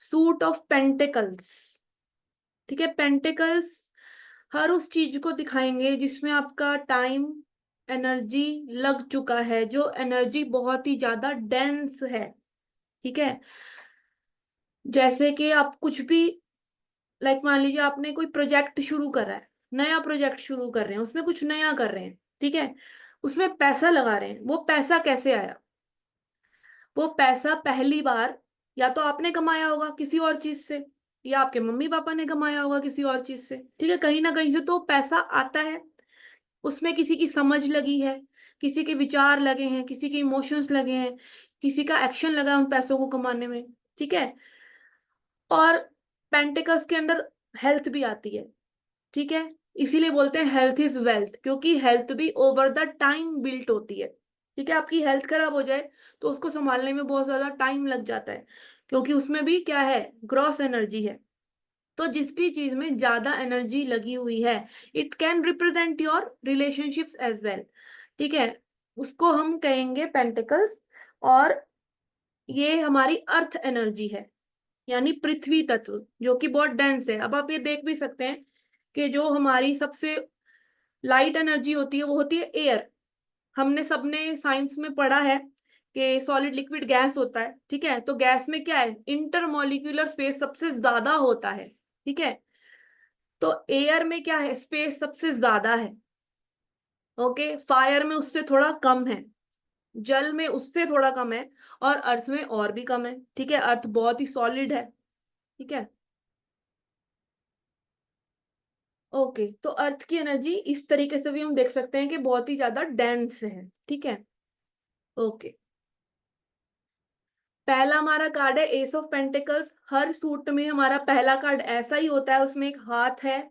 Suit of pentacles. ठीक है, pentacles हर उस चीज को दिखाएंगे जिसमें आपका टाइम एनर्जी लग चुका है, जो एनर्जी बहुत ही ज्यादा डेंस है। ठीक है, जैसे कि आप कुछ भी, लाइक मान लीजिए आपने कोई प्रोजेक्ट शुरू करा है, नया प्रोजेक्ट शुरू कर रहे हैं, उसमें कुछ नया कर रहे हैं। ठीक है, उसमें पैसा लगा रहे हैं। वो पैसा कैसे आया? वो पैसा पहली बार या तो आपने कमाया होगा किसी और चीज से, या आपके मम्मी पापा ने कमाया होगा किसी और चीज से। ठीक है, कहीं ना कहीं से तो पैसा आता है। उसमें किसी की समझ लगी है, किसी के विचार लगे हैं, किसी के इमोशंस लगे हैं, किसी का एक्शन लगा है उन पैसों को कमाने में। ठीक है, और पेंटिकल्स के अंदर हेल्थ भी आती है। ठीक है, इसीलिए बोलते हैं हेल्थ इज वेल्थ, क्योंकि हेल्थ भी ओवर द टाइम बिल्ट होती है। ठीक है, आपकी हेल्थ खराब हो जाए तो उसको संभालने में बहुत ज्यादा टाइम लग जाता है, क्योंकि उसमें भी क्या है, ग्रॉस एनर्जी है। तो जिस भी चीज में ज्यादा एनर्जी लगी हुई है, it can represent your relationships as well. ठीक है, उसको हम कहेंगे पेंटिकल्स। और ये हमारी अर्थ एनर्जी है, यानी पृथ्वी तत्व, जो कि बहुत डेंस है। अब आप ये देख भी सकते हैं कि जो हमारी सबसे लाइट एनर्जी होती है वो होती है एयर। हमने सबने साइंस में पढ़ा है कि सॉलिड लिक्विड गैस होता है। ठीक है, तो गैस में क्या है, इंटरमॉलिक्यूलर स्पेस सबसे ज्यादा होता है। ठीक है, तो एयर में क्या है, स्पेस सबसे ज्यादा है। ओके, फायर में उससे थोड़ा कम है, जल में उससे थोड़ा कम है, और अर्थ में और भी कम है। ठीक है, अर्थ बहुत ही सॉलिड है। ठीक है, ओके, तो अर्थ की एनर्जी इस तरीके से भी हम देख सकते हैं कि बहुत ही ज्यादा डेंस है। ठीक है, ओके। पहला हमारा कार्ड है S of pentacles. Her suit में हमारा पहला कार्ड ऐसा ही होता है, उसमें एक हाथ है।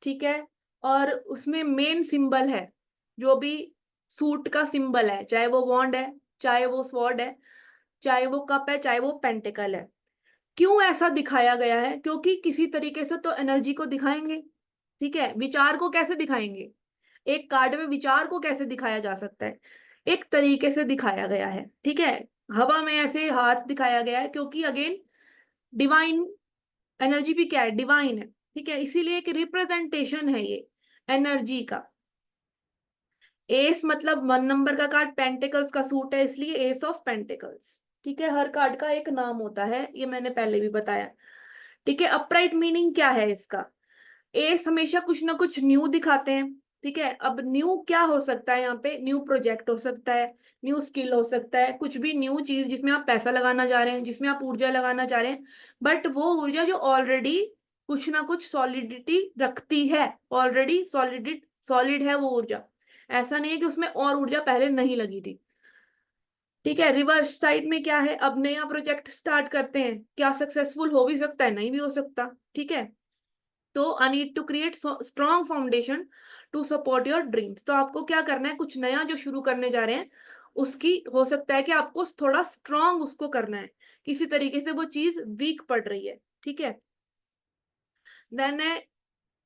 ठीक है, और उसमें मेन सिंबल है, जो भी सूट का सिंबल है, चाहे वो वॉन्ड है, चाहे वो स्वॉर्ड है, चाहे वो कप है, चाहे वो पेंटिकल है। क्यों ऐसा दिखाया गया है? क्योंकि किसी तरीके से तो एनर्जी को दिखाएंगे। ठीक है, विचार को कैसे दिखाएंगे? एक कार्ड में विचार को कैसे दिखाया जा सकता है? एक तरीके से दिखाया गया है। ठीक है, हवा में ऐसे हाथ दिखाया गया है, क्योंकि अगेन डिवाइन एनर्जी भी क्या है, डिवाइन है। ठीक है, इसीलिए एक रिप्रेजेंटेशन है ये एनर्जी का। एस मतलब 1 नंबर का कार्ड, पेंटिकल्स का सूट है, इसलिए एस ऑफ पेंटिकल्स। ठीक है, हर कार्ड का एक नाम होता है, ये मैंने पहले भी बताया। ठीक है, अपराइट मीनिंग क्या है इसका? एस हमेशा कुछ ना कुछ न्यू दिखाते हैं। ठीक है, अब न्यू क्या हो सकता है? यहाँ पे न्यू प्रोजेक्ट हो सकता है, न्यू स्किल हो सकता है, कुछ भी न्यू चीज जिसमें आप पैसा लगाना चाह रहे हैं, जिसमें आप ऊर्जा लगाना चाह रहे हैं। बट वो ऊर्जा जो ऑलरेडी कुछ ना कुछ सॉलिडिटी रखती है, ऑलरेडी सॉलिड है वो ऊर्जा। ऐसा नहीं है कि उसमें और ऊर्जा पहले नहीं लगी थी। ठीक है, रिवर्स साइड में क्या है, अब नया प्रोजेक्ट स्टार्ट करते हैं, क्या सक्सेसफुल हो भी सकता है, नहीं भी हो सकता। ठीक है, तो I need to create strong foundation to support your dreams. तो आपको क्या करना है, कुछ नया जो शुरू करने जा रहे हैं, उसकी हो सकता है कि आपको थोड़ा स्ट्रॉन्ग उसको करना है, किसी तरीके से वो चीज वीक पड़ रही है। ठीक है, देन है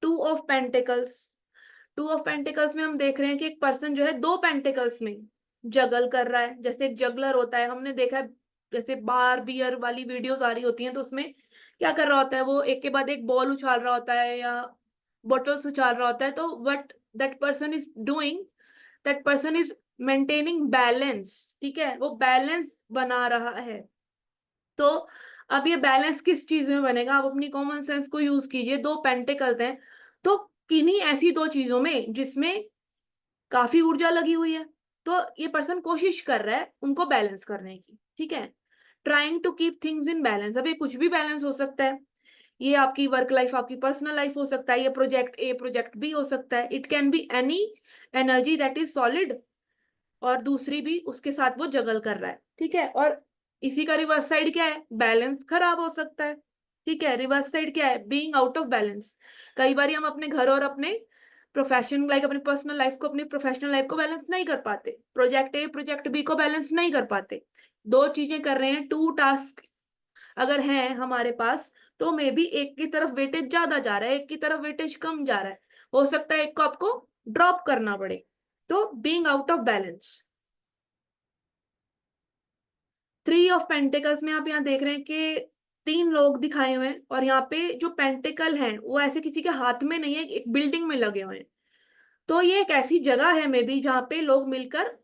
two of pentacles. Two of pentacles में हम देख रहे हैं कि एक पर्सन जो है दो पेंटिकल्स में जगल कर रहा है, जैसे एक जगलर होता है, हमने देखा है। जैसे बार बियर वाली वीडियोस आ रही होती हैं, तो उसमें क्या कर रहा होता है, वो एक के बाद एक बॉल उछाल रहा होता है या बॉटल्स उछाल रहा होता है। तो what that person is doing, that person is maintaining balance. ठीक है, वो बैलेंस बना रहा है। तो अब ये बैलेंस किस चीज में बनेगा? आप अपनी कॉमन सेंस को यूज कीजिए। दो पेंटिकल्स हैं, तो किन्हीं ऐसी दो चीजों में जिसमें काफी ऊर्जा लगी हुई है, तो ये पर्सन कोशिश कर रहा है उनको बैलेंस करने की। ठीक है, trying to keep things in balance. अब ये कुछ भी बैलेंस हो सकता है, ये आपकी वर्क लाइफ, आपकी पर्सनल लाइफ हो सकता है, ये प्रोजेक्ट ए प्रोजेक्ट बी हो सकता है। It can be any energy that is solid, और दूसरी भी उसके साथ वो जगल कर रहा है। ठीक है, और इसी का रिवर्स साइड क्या है, बैलेंस खराब हो सकता है। ठीक है, रिवर्स साइड क्या है, बीइंग आउट ऑफ बैलेंस। कई बार हम अपने घर और अपने प्रोफेशन, लाइक अपनी पर्सनल लाइफ को अपनी प्रोफेशनल लाइफ को बैलेंस नहीं कर पाते, प्रोजेक्ट ए प्रोजेक्ट बी को बैलेंस नहीं कर पाते। दो चीजें कर रहे हैं, टू टास्क अगर हैं हमारे पास, तो मे बी एक की तरफ वेटेज ज्यादा जा रहा है, एक की तरफ वेटेज कम जा रहा है। हो सकता है एक को आपको ड्रॉप करना पड़े। तो being out of balance. Three of pentacles में आप यहाँ देख रहे हैं कि तीन लोग दिखाए हुए हैं और यहाँ पे जो पेंटिकल हैं वो ऐसे किसी के हाथ में नहीं है, एक बिल्डिंग में लगे हुए हैं। तो ये एक ऐसी जगह है मे बी जहाँ पे लोग मिलकर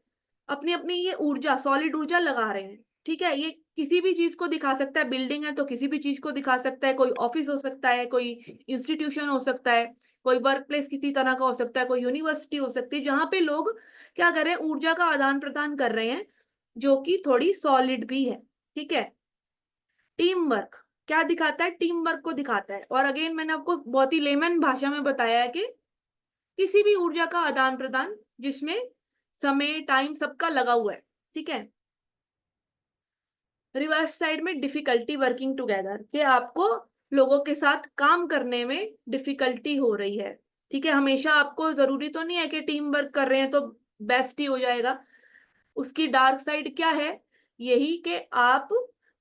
अपनी अपनी ये ऊर्जा, सॉलिड ऊर्जा लगा रहे हैं। ठीक है, ये किसी भी चीज को दिखा सकता है, बिल्डिंग है तो किसी भी चीज को दिखा सकता है, कोई ऑफिस हो सकता है, कोई इंस्टीट्यूशन हो सकता है, कोई वर्क प्लेस किसी तरह का हो सकता है, कोई यूनिवर्सिटी हो सकती है, जहाँ पे लोग क्या कर रहे हैं, ऊर्जा का आदान प्रदान कर रहे हैं, जो कि थोड़ी सॉलिड भी है। ठीक है, टीम वर्क क्या दिखाता है, टीम वर्क को दिखाता है। और अगेन मैंने आपको बहुत ही लेमन भाषा में बताया है कि किसी भी ऊर्जा का आदान प्रदान जिसमें समय, टाइम सबका लगा हुआ है। ठीक है, रिवर्स साइड में डिफिकल्टी वर्किंग टुगेदर, कि आपको लोगों के साथ काम करने में डिफिकल्टी हो रही है। ठीक है, हमेशा आपको जरूरी तो नहीं है कि टीम वर्क कर रहे हैं तो बेस्ट ही हो जाएगा। उसकी डार्क साइड क्या है, यही कि आप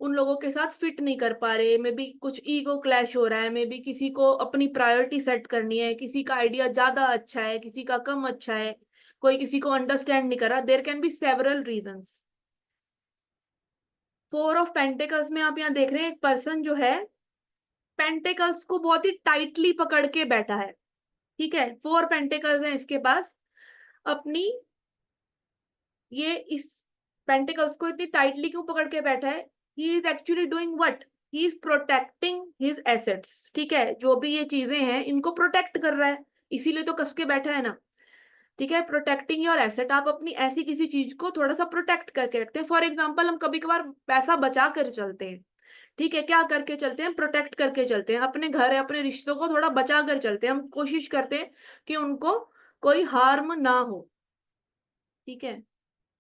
उन लोगों के साथ फिट नहीं कर पा रहे, मे बी कुछ ईगो क्लैश हो रहा है, मे बी किसी को अपनी प्रायोरिटी सेट करनी है, किसी का आइडिया ज्यादा अच्छा है, किसी का कम अच्छा है, कोई किसी को अंडरस्टैंड नहीं कर रहा। There can be several reasons. Four of pentacles में आप यहाँ देख रहे हैं एक पर्सन जो है पेंटिकल्स को बहुत ही टाइटली पकड़ के बैठा है। ठीक है, फोर पेंटिकल्स हैं इसके पास। अपनी ये इस पेंटिकल्स को इतनी टाइटली क्यों पकड़ के बैठा है, he is actually doing what, he is protecting his assets. ठीक है, जो भी ये चीजें हैं इनको प्रोटेक्ट कर रहा है, इसीलिए तो कस के बैठा है ना। ठीक है, प्रोटेक्टिंग योर एसेट, आप अपनी ऐसी किसी चीज को थोड़ा सा प्रोटेक्ट करके रखते हैं। फॉर एग्जाम्पल, हम कभी कभार पैसा बचा कर चलते हैं। ठीक है, क्या करके चलते हैं, प्रोटेक्ट करके चलते हैं, अपने घर है, अपने रिश्तों को थोड़ा बचा कर चलते हैं, हम कोशिश करते हैं कि उनको कोई हार्म ना हो। ठीक है,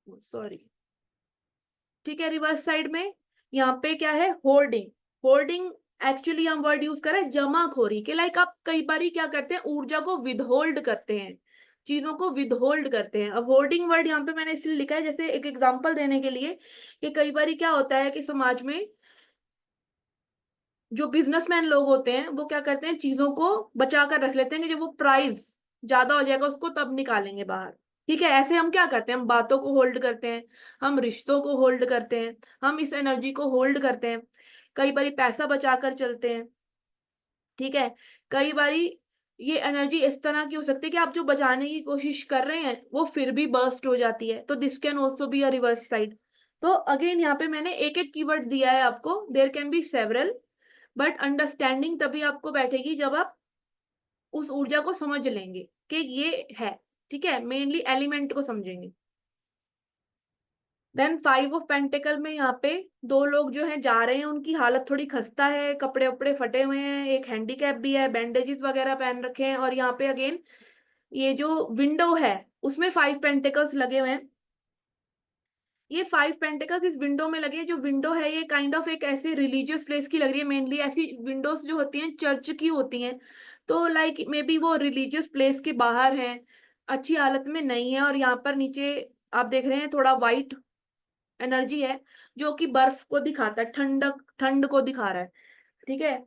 सॉरी। ठीक है, रिवर्स साइड में यहाँ पे क्या है, होर्डिंग। होर्डिंग एक्चुअली हम वर्ड यूज करें जमाखोरी के, लाइक आप कई बार क्या करते हैं, ऊर्जा को विदहोल्ड करते हैं, चीजों को विदहोल्ड करते हैं। अब होर्डिंग वर्ड यहाँ पे मैंने इसलिए लिखा है, जैसे एक एग्जांपल देने के लिए, कि कई बार क्या होता है कि समाज में जो बिजनेसमैन लोग होते हैं वो क्या करते हैं, चीजों को बचा कर रख लेते हैं कि जब वो प्राइस ज्यादा हो जाएगा उसको तब निकालेंगे बाहर। ठीक है, ऐसे हम क्या करते हैं, हम बातों को होल्ड करते हैं, हम रिश्तों को होल्ड करते हैं, हम इस एनर्जी को होल्ड करते हैं, कई बार पैसा बचा कर चलते हैं। ठीक है, कई बारी ये एनर्जी इस तरह की हो सकती है कि आप जो बचाने की कोशिश कर रहे हैं वो फिर भी बर्स्ट हो जाती है, तो this can also be a reverse side. तो अगेन यहाँ पे मैंने एक एक कीवर्ड दिया है आपको, there can be several, but understanding तभी आपको बैठेगी जब आप उस ऊर्जा को समझ लेंगे कि ये है। ठीक है, मेनली एलिमेंट को समझेंगे। देन फाइव ऑफ पेंटिकल में यहाँ पे दो लोग जो हैं जा रहे हैं, उनकी हालत थोड़ी खस्ता है, कपड़े वपड़े फटे हुए हैं, एक हैंडीकैप भी है, बैंडेजेस वगैरह पहन रखे हैं। और यहाँ पे अगेन ये जो विंडो है उसमें फाइव पेंटिकल्स लगे हुए हैं। ये फाइव पेंटिकल्स इस विंडो में लगे हैं। जो विंडो है ये काइंड ऑफ एक ऐसे रिलीजियस प्लेस की लग रही है, मेनली ऐसी विंडोज जो होती हैं चर्च की होती हैं, तो लाइक मे बी वो रिलीजियस प्लेस के बाहर है, अच्छी हालत में नहीं है। और यहाँ पर नीचे आप देख रहे हैं थोड़ा वाइट एनर्जी है, जो कि बर्फ को दिखाता है, ठंडक, ठंड को दिखा रहा है। ठीक है,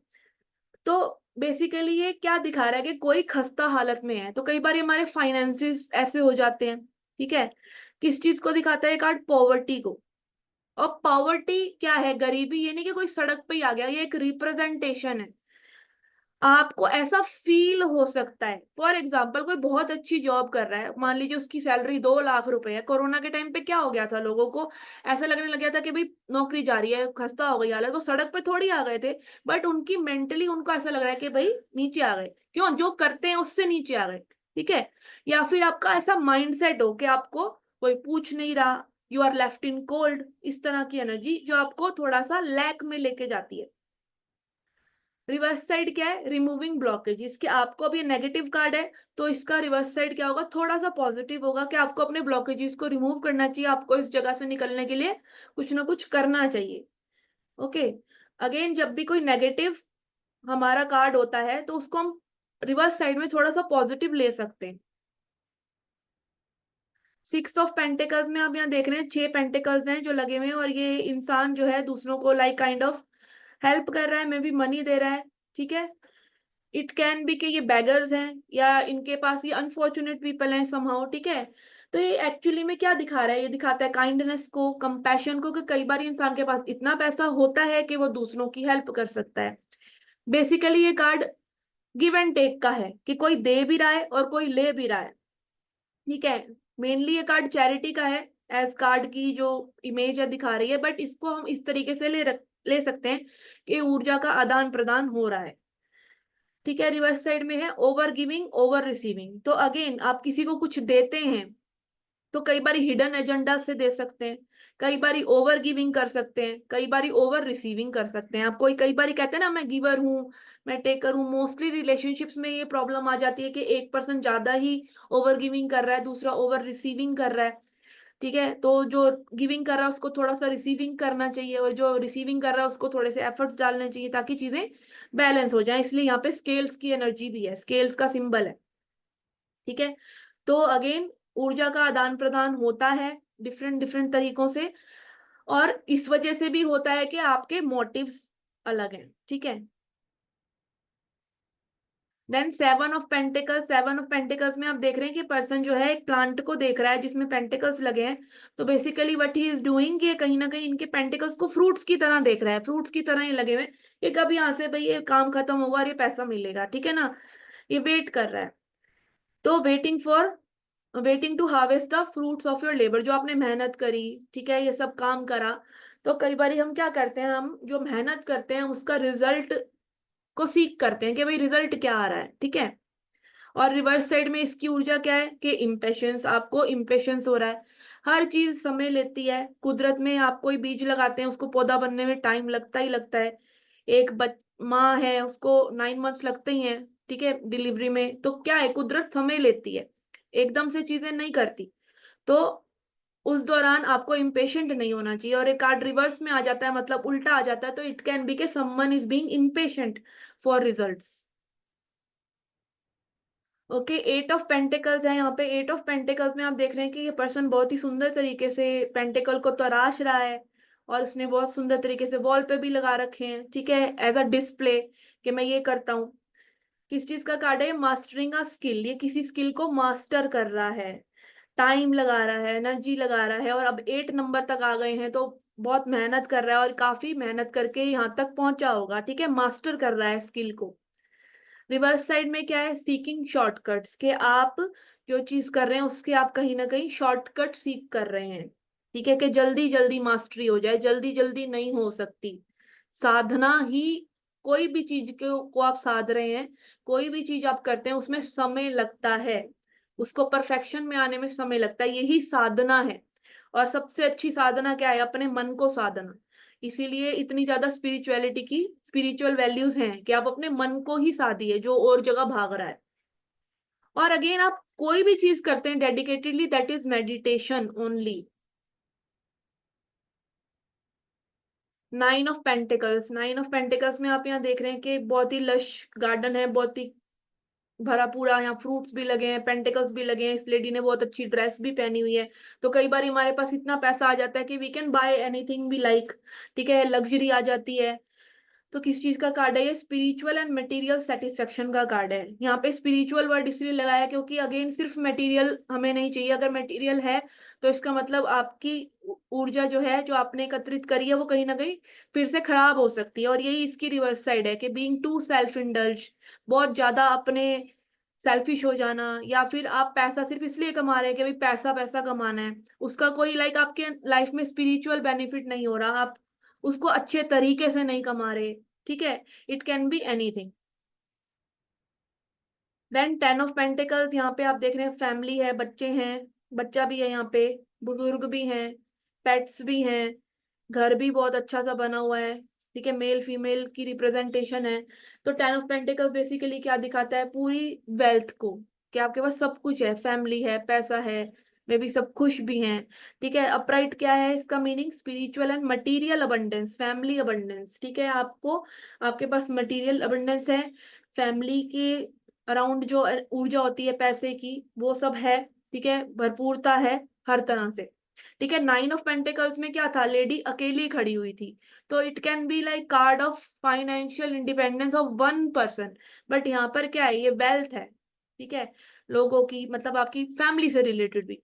तो बेसिकली ये क्या दिखा रहा है कि कोई खस्ता हालत में है। तो कई बार हमारे फाइनेंसिस ऐसे हो जाते हैं। ठीक है, किस चीज को दिखाता है कार्ड, पॉवर्टी को। और पॉवर्टी क्या है, गरीबी, ये नहीं कि कोई सड़क पे ही आ गया, ये एक रिप्रेजेंटेशन है। आपको ऐसा फील हो सकता है, फॉर एग्जाम्पल कोई बहुत अच्छी जॉब कर रहा है, मान लीजिए उसकी सैलरी 2 लाख रुपए है। कोरोना के टाइम पे क्या हो गया था, लोगों को ऐसा लगने लग गया था कि भाई नौकरी जा रही है, खस्ता हो गई हालत, वो सड़क पे थोड़ी आ गए थे, बट उनकी मेंटली उनको ऐसा लग रहा है कि भाई नीचे आ गए, क्यों, जो करते हैं उससे नीचे आ गए। ठीक है, या फिर आपका ऐसा माइंडसेट हो कि आपको कोई पूछ नहीं रहा, you are left in cold, इस तरह की एनर्जी जो आपको थोड़ा सा लैक में लेके जाती है। रिवर्स साइड क्या है, रिमूविंग ब्लॉकेज, इसके आपको अभी नेगेटिव कार्ड है, तो इसका रिवर्स साइड क्या होगा, थोड़ा सा पॉजिटिव होगा कि आपको अपने ब्लॉकेजेस को रिमूव करना चाहिए, आपको इस जगह से निकलने के लिए कुछ ना कुछ करना चाहिए। ओके, अगेन जब भी कोई नेगेटिव हमारा कार्ड होता है तो उसको हम रिवर्स साइड में थोड़ा सा पॉजिटिव ले सकते हैं। सिक्स ऑफ पेंटिकल्स में आप यहाँ देख रहे हैं 6 पेंटिकल्स हैं जो लगे हुए हैं, और ये इंसान जो है दूसरों को लाइक काइंड ऑफ हेल्प कर रहा है, मे बी मनी दे रहा है। ठीक है, इट कैन बी कि ये बैगर्स हैं या इनके पास ये अनफॉर्चुनेट पीपल हैं समहाउ। ठीक है, तो ये एक्चुअली में क्या दिखा रहा है, ये दिखाता है काइंडनेस को, कंपैशन को, कि कई बार इंसान के पास इतना पैसा होता है कि वो दूसरों की हेल्प कर सकता है। बेसिकली ये कार्ड गिव एंड टेक का है, कि कोई दे भी रहा है और कोई ले भी रहा है, ठीक है। मेनली ये कार्ड चैरिटी का है, एज कार्ड की जो इमेज है दिखा रही है, बट इसको हम इस तरीके से ले सकते हैं कि ऊर्जा का आदान प्रदान हो रहा है, ठीक है। रिवर्स साइड में है ओवर गिविंग ओवर रिसीविंग। तो अगेन आप किसी को कुछ देते हैं तो कई बार हिडन एजेंडा से दे सकते हैं, कई बार ओवर गिविंग कर सकते हैं, कई बार ओवर रिसीविंग कर सकते हैं। आप कोई कई बार कहते हैं ना मैं गिवर हूँ, मैं टेकर हूँ। मोस्टली रिलेशनशिप्स में ये प्रॉब्लम आ जाती है कि एक पर्सन ज्यादा ही ओवर गिविंग कर रहा है, दूसरा ओवर रिसीविंग कर रहा है, ठीक है। तो जो गिविंग कर रहा है उसको थोड़ा सा रिसीविंग करना चाहिए, और जो रिसीविंग कर रहा है उसको थोड़े से एफर्ट्स डालने चाहिए, ताकि चीजें बैलेंस हो जाए। इसलिए यहाँ पे स्केल्स की एनर्जी भी है, स्केल्स का सिंबल है, ठीक है। तो अगेन ऊर्जा का आदान प्रदान होता है डिफरेंट डिफरेंट तरीकों से, और इस वजह से भी होता है कि आपके मोटिव्स अलग हैं, ठीक है। Then seven of pentacles, seven of pentacles में आप देख रहे हैं कि पर्सन जो है एक प्लांट को देख रहा है जिसमें पेंटिकल्स लगे हैं। तो basically what he is doing, ये कहीं ना कहीं इनके पेंटिकल्स को फ्रूट्स की तरह देख रहा है, फ्रूट्स की तरह ही लगे हुए हैं कि कब यहाँ से भाई ये काम खत्म होगा और ये पैसा मिलेगा, ठीक है ना। ये वेट कर रहा है, तो waiting to harvest the fruits of your labour, जो आपने मेहनत करी, ठीक है, ये सब काम करा। तो कई बार हम क्या करते हैं, हम जो मेहनत करते हैं उसका रिजल्ट को सीख करते हैं कि भाई रिजल्ट क्या आ रहा है, ठीक है। और रिवर्स साइड में इसकी ऊर्जा क्या है कि इम्पेशंस, आपको इम्पेशंस हो रहा है। हर चीज समय लेती है कुदरत में। आप कोई बीज लगाते हैं उसको पौधा बनने में टाइम लगता ही लगता है। एक माँ है उसको 9 मंथ्स लगते ही हैं, ठीक है, डिलीवरी में। तो क्या है, कुदरत समय लेती है, एकदम से चीजें नहीं करती। तो उस दौरान आपको इम्पेशेंट नहीं होना चाहिए। और एक कार्ड रिवर्स में आ जाता है, मतलब उल्टा आ जाता है, तो इट कैन बी के someone is being impatient for results. Okay, eight of pentacles है यहाँ पे। एट ऑफ पेंटिकल्स में आप देख रहे हैं कि ये पर्सन बहुत ही सुंदर तरीके से पेंटिकल को तराश रहा है, और उसने बहुत सुंदर तरीके से वॉल पे भी लगा रखे हैं, ठीक है, एज अ डिस्प्ले कि मैं ये करता हूँ। किस चीज का कार्ड है, मास्टरिंग अ स्किल। ये किसी स्किल को मास्टर कर रहा है, टाइम लगा रहा है, एनर्जी लगा रहा है, और अब 8 नंबर तक आ गए हैं तो बहुत मेहनत कर रहा है, और काफी मेहनत करके यहाँ तक पहुंचा होगा, ठीक है। मास्टर कर रहा है स्किल को। रिवर्स साइड में क्या है, सीकिंग शॉर्टकट्स, के आप जो चीज कर रहे हैं उसके आप कहीं ना कहीं शॉर्टकट सीख कर रहे हैं, ठीक है, कि जल्दी जल्दी मास्टरी हो जाए। जल्दी जल्दी नहीं हो सकती साधना ही। कोई भी चीज को आप साध रहे हैं, कोई भी चीज आप करते हैं उसमें समय लगता है, उसको परफेक्शन में आने में समय लगता है, यही साधना है। और सबसे अच्छी साधना क्या है, अपने मन को साधना। इसीलिए इतनी ज्यादा स्पिरिचुअलिटी की स्पिरिचुअल वैल्यूज हैं कि आप अपने मन को ही साधिए जो और जगह भाग रहा है। और अगेन आप कोई भी चीज करते हैं dedicatedly, that is meditation only. Nine of pentacles, nine of pentacles में आप यहाँ देख रहे हैं कि बहुत ही लश गार्डन है, बहुत ही भरा पूरा, यहाँ फ्रूट्स भी लगे हैं, पेंटिकल्स भी लगे हैं, इस लेडी ने बहुत अच्छी ड्रेस भी पहनी हुई है। तो कई बार हमारे पास इतना पैसा आ जाता है कि we can buy anything we like, ठीक है, लग्जरी आ जाती है। तो किस चीज का कार्ड है ये, स्पिरिचुअल एंड मटेरियल सेटिस्फेक्शन का कार्ड है। यहाँ पे स्पिरिचुअल वर्ड इसलिए लगाया क्योंकि अगेन सिर्फ मटेरियल हमें नहीं चाहिए। अगर मटेरियल है तो इसका मतलब आपकी ऊर्जा जो है, जो आपने एकत्रित करी है, वो कहीं ना कहीं फिर से खराब हो सकती है। और यही इसकी रिवर्स साइड है कि बीइंग टू सेल्फ इंडल्ज, बहुत ज्यादा अपने सेल्फिश हो जाना, या फिर आप पैसा सिर्फ इसलिए कमा रहे हैं कि भाई पैसा पैसा कमाना है, उसका कोई लाइक आपके लाइफ में स्पिरिचुअल बेनिफिट नहीं हो रहा, आप उसको अच्छे तरीके से नहीं कमा रहे, ठीक है। It can be anything. Then ten of pentacles, यहाँ पे आप देख रहे हैं फैमिली है, बच्चे हैं, बच्चा भी है यहाँ पे, बुजुर्ग भी हैं, पेट्स भी हैं, घर भी बहुत अच्छा सा बना हुआ है, ठीक है, मेल फीमेल की रिप्रेजेंटेशन है। तो टेन ऑफ पेंटिकल्स बेसिकली क्या दिखाता है, पूरी वेल्थ को, कि आपके पास सब कुछ है, फैमिली है, पैसा है, मे भी सब खुश भी हैं, ठीक है। अपराइट क्या है, इसका meaning spiritual and material abundance, family abundance, ठीक है। आपको आपके पास मटीरियल अबंडेंस है, फैमिली के अराउंड जो ऊर्जा होती है पैसे की वो सब है, ठीक है, भरपूरता है हर तरह से, ठीक है। नाइन ऑफ पेंटिकल्स में क्या था, लेडी अकेली खड़ी हुई थी। तो it can be like card of financial independence of one person, but यहाँ पर क्या है, ये वेल्थ है, ठीक है, लोगों की, मतलब आपकी फैमिली से रिलेटेड भी।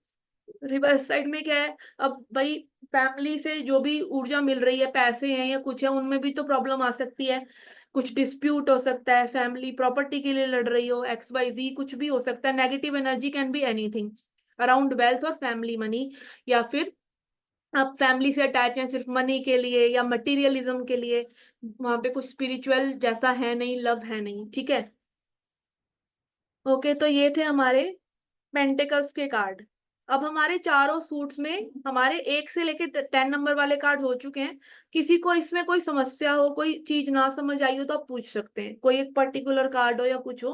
रिवर्स साइड में क्या है, अब भाई फैमिली से जो भी ऊर्जा मिल रही है, पैसे हैं या कुछ है, उनमें भी तो प्रॉब्लम आ सकती है। कुछ डिस्प्यूट हो सकता है, फैमिली प्रॉपर्टी के लिए लड़ रही हो, XYZ कुछ भी हो सकता है। Negative energy can be anything around wealth और फैमिली मनी, या फिर आप फैमिली से अटैच हैं सिर्फ मनी के लिए या मटेरियलिज्म के लिए, वहां पे कुछ स्पिरिचुअल जैसा है नहीं, लव है नहीं, ठीक है। ओके, तो ये थे हमारे पेंटिकल्स के कार्ड। अब हमारे चारों सूट्स में हमारे 1 से लेके 10 नंबर वाले कार्ड हो चुके हैं। किसी को इसमें कोई समस्या हो, कोई चीज ना समझ आई हो, तो आप पूछ सकते हैं, कोई एक पर्टिकुलर कार्ड हो या कुछ हो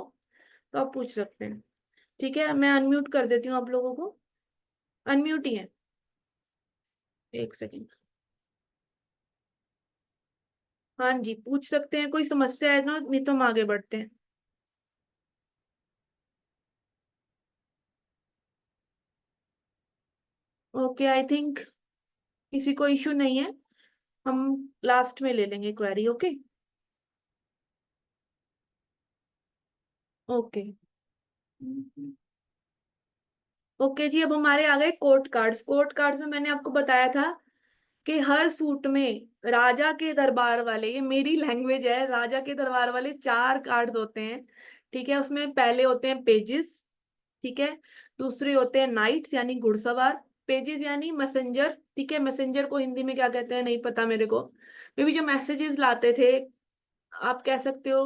तो आप पूछ सकते हैं। ठीक है, मैं अनम्यूट कर देती हूँ आप लोगों को। अनम्यूट ही है, 1 सेकेंड। हाँ जी, पूछ सकते हैं, कोई समस्या है ना, नहीं तो हम आगे बढ़ते हैं। ओके, आई थिंक किसी को इशू नहीं है, हम लास्ट में ले लेंगे क्वेरी। ओके। ओके। ओके जी, अब हमारे आ गए कोर्ट कार्ड्स। कोर्ट कार्ड्स में मैंने आपको बताया था कि हर सूट में राजा के दरबार वाले, ये मेरी लैंग्वेज है, राजा के दरबार वाले 4 कार्ड्स होते हैं। ठीक है, उसमें पहले होते हैं पेजेस। ठीक है, दूसरे होते हैं नाइट्स यानी घुड़सवार। पेजेस यानी मैसेंजर। ठीक है, मैसेंजर को हिंदी में क्या कहते हैं नहीं पता मेरे को, मे भी जो मैसेजेस लाते थे, आप कह सकते हो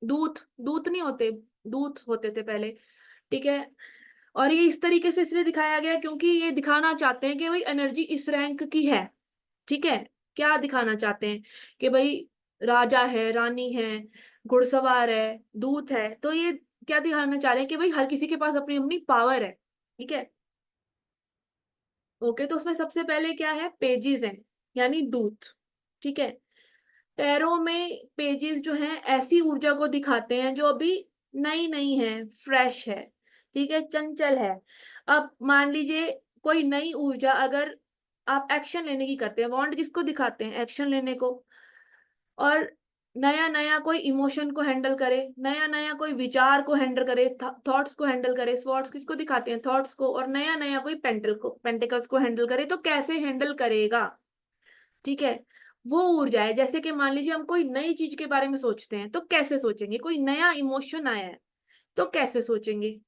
दूत। दूत नहीं होते, दूत होते थे पहले। ठीक है, और ये इस तरीके से इसलिए दिखाया गया क्योंकि ये दिखाना चाहते हैं कि भाई एनर्जी इस रैंक की है। ठीक है, क्या दिखाना चाहते हैं कि भाई राजा है, रानी है, घुड़सवार है, दूत है, तो ये क्या दिखाना चाह रहे हैं कि भाई हर किसी के पास अपनी अपनी पावर है। ठीक है। ओके, तो उसमें सबसे पहले क्या है, पेजेस हैं यानी दूत। ठीक है, टैरो में पेजेस जो हैं ऐसी ऊर्जा को दिखाते हैं जो अभी नई नई है, फ्रेश है। ठीक है, चंचल है। अब मान लीजिए कोई नई ऊर्जा अगर आप एक्शन लेने की करते हैं, वांट किसको दिखाते हैं, एक्शन लेने को। और नया नया कोई इमोशन को हैंडल करे, नया नया कोई विचार को हैंडल करे, थॉट्स को हैंडल करे, स्वॉर्ड्स किसको दिखाते हैं, थॉट्स को। और नया नया कोई पेंटिकल्स को हैंडल करे, तो कैसे हैंडल करेगा। ठीक है, वो ऊर्जा है। जैसे कि मान लीजिए हम कोई नई चीज के बारे में सोचते हैं तो कैसे सोचेंगे, कोई नया इमोशन आया है तो कैसे सोचेंगे।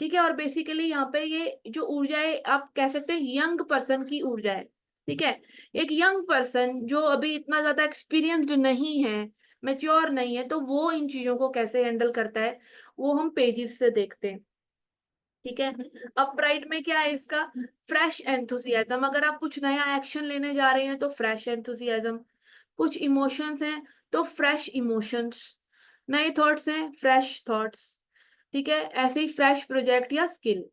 ठीक है, और बेसिकली यहाँ पे ये जो ऊर्जा है आप कह सकते हैं यंग पर्सन की ऊर्जा है। ठीक है, एक यंग पर्सन जो अभी इतना ज्यादा एक्सपीरियंस्ड नहीं है, मेच्योर नहीं है, तो वो इन चीजों को कैसे हैंडल करता है, वो हम पेजेस से देखते हैं। ठीक है, अपराइट में क्या है इसका, फ्रेश एंथुसियाज्म। अगर आप कुछ नया एक्शन लेने जा रहे हैं तो फ्रेश एंथुसियाज्म। कुछ इमोशंस हैं तो फ्रेश इमोशंस। नए थॉट्स हैं, फ्रेश थॉट्स। ठीक है, ऐसे ही फ्रेश प्रोजेक्ट या स्किल।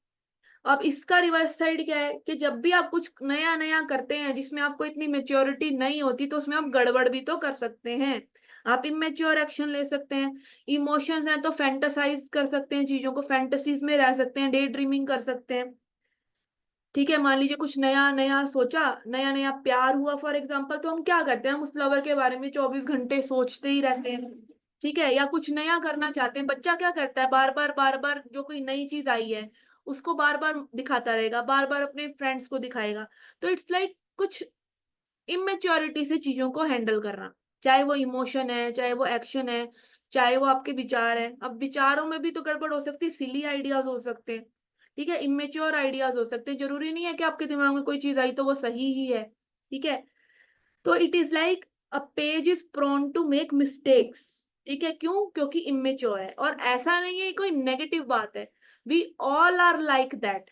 अब इसका रिवर्स साइड क्या है कि जब भी आप कुछ नया नया करते हैं जिसमें आपको इतनी मेच्योरिटी नहीं होती, तो उसमें आप गड़बड़ भी तो कर सकते हैं। आप इमेच्योर एक्शन ले सकते हैं। इमोशंस हैं तो फैंटासाइज कर सकते हैं, चीजों को फैंटेसीज में रह सकते हैं, डे ड्रीमिंग कर सकते हैं। ठीक है, मान लीजिए कुछ नया नया सोचा, नया नया प्यार हुआ फॉर एग्जाम्पल, तो हम क्या करते हैं, हम उस लवर के बारे में 24 घंटे सोचते ही रहते हैं। ठीक है, या कुछ नया करना चाहते हैं, बच्चा क्या करता है, बार बार जो कोई नई चीज आई है उसको बार बार दिखाता रहेगा, बार बार अपने फ्रेंड्स को दिखाएगा। तो इट्स लाइक कुछ इमेच्योरिटी से चीजों को हैंडल करना, चाहे वो इमोशन है, चाहे वो एक्शन है, चाहे वो आपके विचार है। अब विचारों में भी तो गड़बड़ हो सकती है, सिली आइडियाज हो सकते हैं। ठीक है, इमेच्योर आइडियाज हो सकते हैं, जरूरी नहीं है कि आपके दिमाग में कोई चीज आई तो वो सही ही है। ठीक है, तो it is like a page is prone to make mistakes. ठीक है, क्यों, क्योंकि इमेच्योर है। और ऐसा नहीं है कोई नेगेटिव बात है, we all are like that.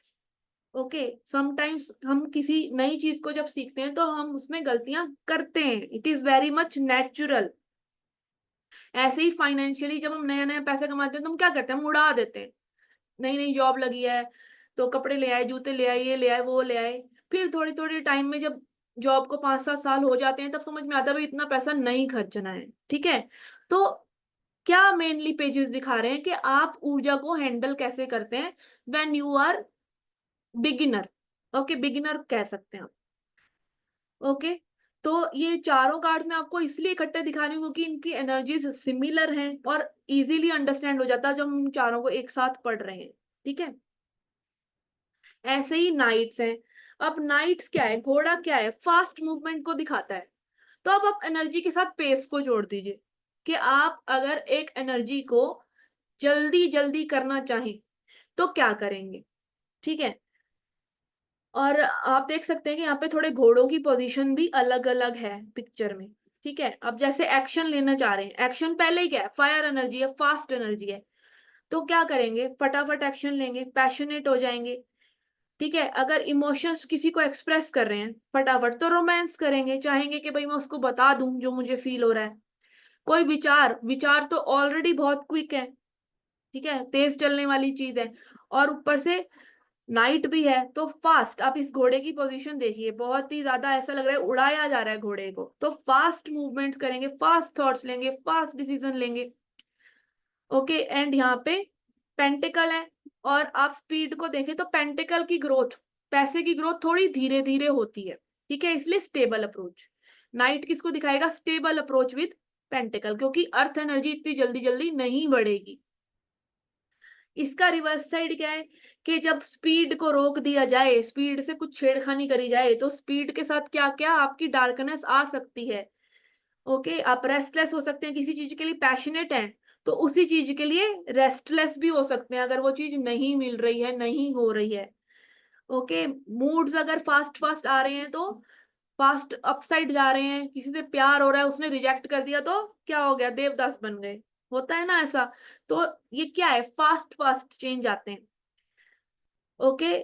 Okay, sometimes हम किसी नई चीज को जब सीखते हैं तो हम उसमें गलतियां करते हैं, it is very much natural. ऐसे ही फाइनेंशियली जब हम नया नया पैसा कमाते हैं तो हम क्या करते हैं, हम उड़ा देते हैं। नई नई जॉब लगी है तो कपड़े ले आए, जूते ले आए, ये ले आए, वो ले आए। फिर थोड़ी थोड़ी टाइम में जब जॉब को 5-7 साल हो जाते हैं तब समझ में आता है भाई इतना पैसा नहीं खर्चना है। ठीक है, तो क्या मेनली पेजेस दिखा रहे हैं कि आप ऊर्जा को हैंडल कैसे करते हैं when you are beginner. Okay, beginner कह सकते हैं आप। ओके, तो ये चारों कार्ड्स मैं आपको इसलिए इकट्ठे दिखा रही हूँ क्योंकि इनकी एनर्जीज सिमिलर हैं और इजीली अंडरस्टैंड हो जाता है जब हम चारों को एक साथ पढ़ रहे हैं। ठीक है, ऐसे ही नाइट्स हैं। अब नाइट्स क्या है, घोड़ा क्या है, फास्ट मूवमेंट को दिखाता है। तो अब आप एनर्जी के साथ पेस को जोड़ दीजिए कि आप अगर एक एनर्जी को जल्दी जल्दी करना चाहें तो क्या करेंगे, ठीक है। और आप देख सकते हैं कि यहाँ पे थोड़े घोड़ों की पोजीशन भी अलग अलग है पिक्चर में, ठीक है। अब जैसे एक्शन लेना चाह रहे हैं, एक्शन पहले ही क्या है, फायर एनर्जी है, फास्ट एनर्जी है, तो क्या करेंगे, फटाफट एक्शन लेंगे, पैशनेट हो जाएंगे, ठीक है। अगर इमोशंस किसी को एक्सप्रेस कर रहे हैं फटाफट, तो रोमांस करेंगे, चाहेंगे कि भाई मैं उसको बता दूं जो मुझे फील हो रहा है। कोई विचार विचार तो ऑलरेडी बहुत क्विक है, ठीक है, तेज चलने वाली चीज है, और ऊपर से नाइट भी है तो फास्ट। आप इस घोड़े की पोजीशन देखिए, बहुत ही ज्यादा ऐसा लग रहा है उड़ाया जा रहा है घोड़े को। तो फास्ट मूवमेंट करेंगे, फास्ट थॉट्स लेंगे, फास्ट डिसीजन लेंगे, ओके। एंड यहाँ पे पेंटिकल है, और आप स्पीड को देखें तो पेंटिकल की ग्रोथ, पैसे की ग्रोथ थोड़ी धीरे धीरे होती है, ठीक है, इसलिए स्टेबल अप्रोच। नाइट किसको दिखाएगा, स्टेबल अप्रोच विद पेंटिकल, क्योंकि अर्थ एनर्जी इतनी जल्दी जल्दी नहीं बढ़ेगी। इसका रिवर्स साइड क्या है कि जब स्पीड को रोक दिया जाए, स्पीड से कुछ छेड़खानी करी जाए, तो स्पीड के साथ क्या क्या आपकी डार्कनेस आ सकती है, ओके। आप रेस्टलेस हो सकते हैं, किसी चीज के लिए पैशनेट हैं तो उसी चीज के लिए रेस्टलेस भी हो सकते हैं, अगर वो चीज नहीं मिल रही है, नहीं हो रही है, ओके। मूड्स अगर फास्ट फास्ट आ रहे हैं तो फास्ट अपसाइड जा रहे हैं, किसी से प्यार हो रहा है उसने रिजेक्ट कर दिया तो क्या हो गया, देवदास बन गए, होता है ना ऐसा। तो ये क्या है, फास्ट फास्ट चेंज आते हैं, ओके।